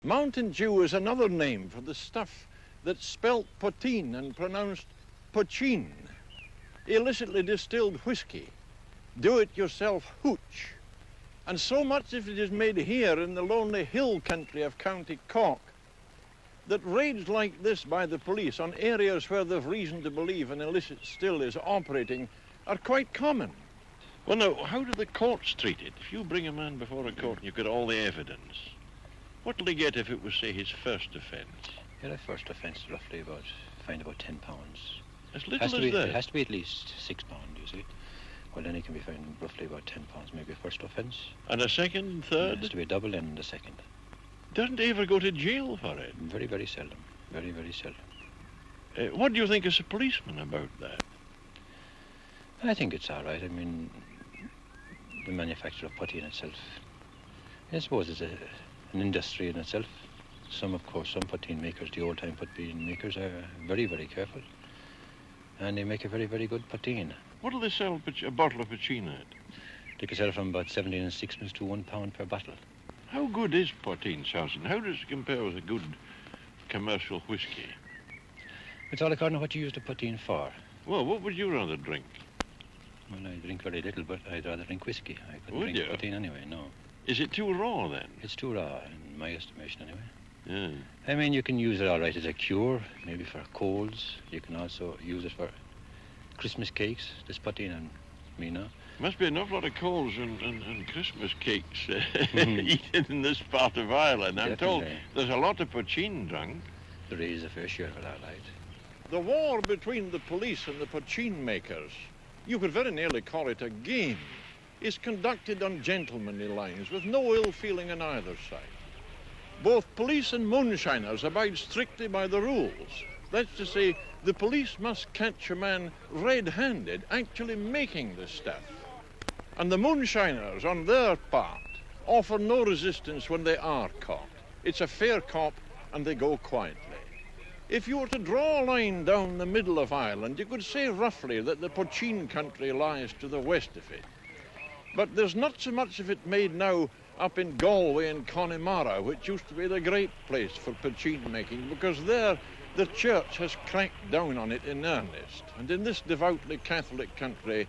Mountain Dew is another name for the stuff that's spelt poteen and pronounced pochine. Illicitly distilled whiskey, do-it-yourself hooch. And so much of it is made here in the lonely hill country of County Cork that raids like this by the police on areas where they've reason to believe an illicit still is operating are quite common. Well, now, how do the courts treat it? If you bring a man before a court and you've got all the evidence, what'll he get if it was, say, his first offence? Yeah, the first offence roughly fined about £10. As little as that? It has to be at least £6, you see. Well, then he can be fined roughly about £10, maybe a first offence. And a second and third? It has to be a double and a second. Doesn't he ever go to jail for it? Very, very seldom. Very, very seldom. What do you think as a policeman about that? I think it's all right. I mean, the manufacture of putty in itself, I suppose, is an industry in itself. Some poteen makers, the old-time poteen makers, are very, very careful. And they make a very, very good poteen. What do they sell a bottle of poteen at? They can sell from about 17 and sixpence to £1 per bottle. How good is poteen, Sergeant? How does it compare with a good commercial whiskey? It's all according to what you use the poteen for. Well, what would you rather drink? Well, I drink very little, but I'd rather drink whiskey. I couldn't Would drink you? poteen anyway, no. Is it too raw, then? It's too raw, in my estimation, anyway. Yeah. I mean, you can use it all right as a cure, maybe for colds. You can also use it for Christmas cakes, this poteen and me now. Must be an awful lot of coals and Christmas cakes eaten in this part of Ireland. I'm told there's a lot of poteen drunk. There is a fair share of it, all right. The war between the police and the poteen makers, you could very nearly call it a game, is conducted on gentlemanly lines with no ill feeling on either side. Both police and moonshiners abide strictly by the rules. That's to say, the police must catch a man red-handed actually making the stuff. And the moonshiners, on their part, offer no resistance when they are caught. It's a fair cop, and they go quietly. If you were to draw a line down the middle of Ireland, you could say roughly that the poteen country lies to the west of it. But there's not so much of it made now up in Galway and Connemara, which used to be the great place for poteen making, because there the church has cracked down on it in earnest. And in this devoutly Catholic country,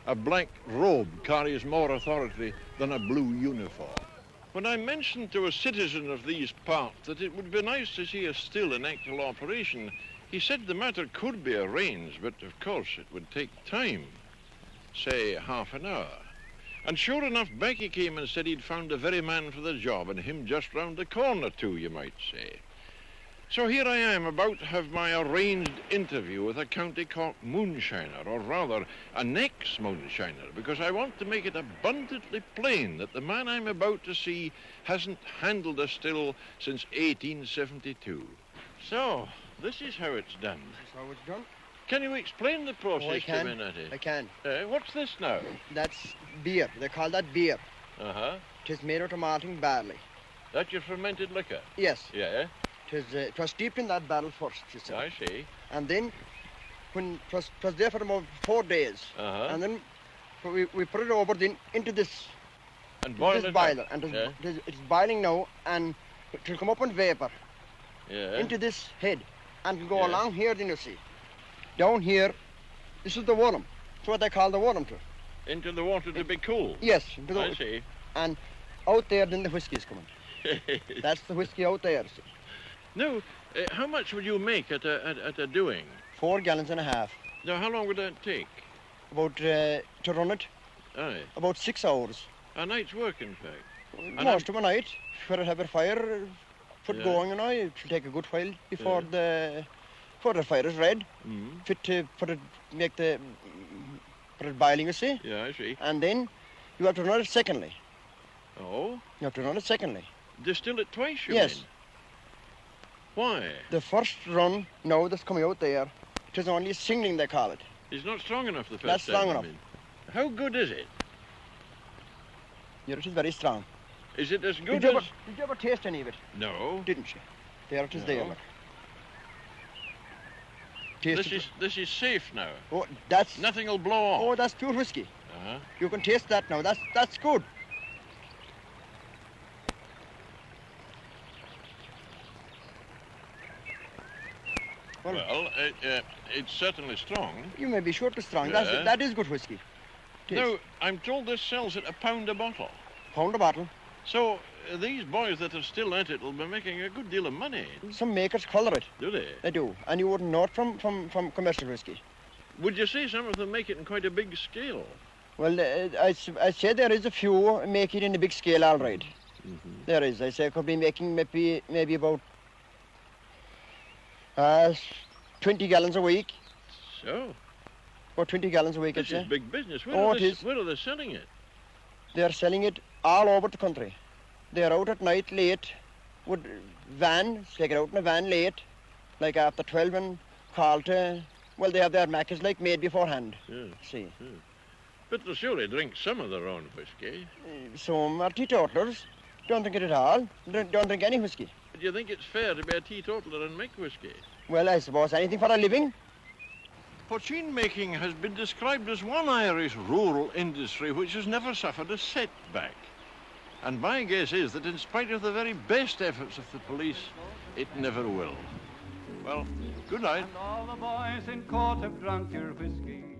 a black robe carries more authority than a blue uniform. When I mentioned to a citizen of these parts that it would be nice to see a still in actual operation, he said the matter could be arranged, but of course it would take time, say half an hour. And sure enough, back he came and said he'd found the very man for the job, and him just round the corner too, you might say. So here I am, about to have my arranged interview with a County Cork moonshiner, or rather, an ex-moonshiner, because I want to make it abundantly plain that the man I'm about to see hasn't handled a still since 1872. So, this is how it's done. This is how it's done. Can you explain the process to me, Natty? I can. What's this now? That's beer. They call that beer. Uh-huh. It is made out of malting barley. That's your fermented liquor? Yes. Yeah, It was steeped in that barrel first, you see. I see. And then, when it was there for about 4 days, and then we put it over into this, and boil this it boiler. up. And Yeah. it's boiling now, and it will come up in vapor Yeah. into this head, and it'll go Yeah. along here, then you see. Down here, this is the worm. That's what they call the worm to. Into the water to be cool? Yes. Into the, I see. And out there, then the whiskey is coming. That's the whiskey out there, see. Now, how much would you make at a doing? 4 gallons and a half. Now, how long would that take? About, to run it, Aye. about 6 hours. A night's work, in fact. Most of a night. For to have a fire put Yeah. going, it will take a good while before the fire is red. Mm. Fit to put it boiling, you see. Yeah, I see. And then you have to run it secondly. Oh? You have to run it secondly. Distill it twice, you Yes. mean? Why? The first run, now that's coming out there, it is only singling, they call it. It's not strong enough the first Not time, strong you enough. mean. How good is it? Yeah, it is very strong. Is it as good Did you, as... did you ever taste any of it? No. Didn't you? There it is No. there, look. Taste it. This is safe now. Oh, that's... Nothing will blow off. Oh, that's pure whiskey. Uh-huh. You can taste that now. That's good. Well, it's certainly strong. You may be sure it's strong. Yeah. That is good whiskey. It is. Now, I'm told this sells at £1 a bottle. Pound a bottle. So these boys that are still at it will be making a good deal of money. Some makers colour it. Do they? They do. And you wouldn't know it from commercial whiskey. Would you say some of them make it in quite a big scale? Well, I'd say there is a few make it in a big scale, all right. Mm-hmm. There is. I say could be making maybe about 20 gallons a week. So, About 20 gallons a week, I'd this say. is big business. Oh, it is. Where are they selling it? They're selling it all over the country. They're out at night late with vans, take it out in a van late, like after 12 and call to, well, they have their macas like made beforehand. Yeah. See. Yeah. But they'll surely drink some of their own whiskey. Some are teetotalers. Don't drink it at all. Don't drink any whiskey. Do you think it's fair to be a teetotaler and make whiskey? Well, I suppose anything for a living. Poteen making has been described as one Irish rural industry which has never suffered a setback. And my guess is that in spite of the very best efforts of the police, it never will. Well, good night. And all the boys in Cork have drunk your whiskey.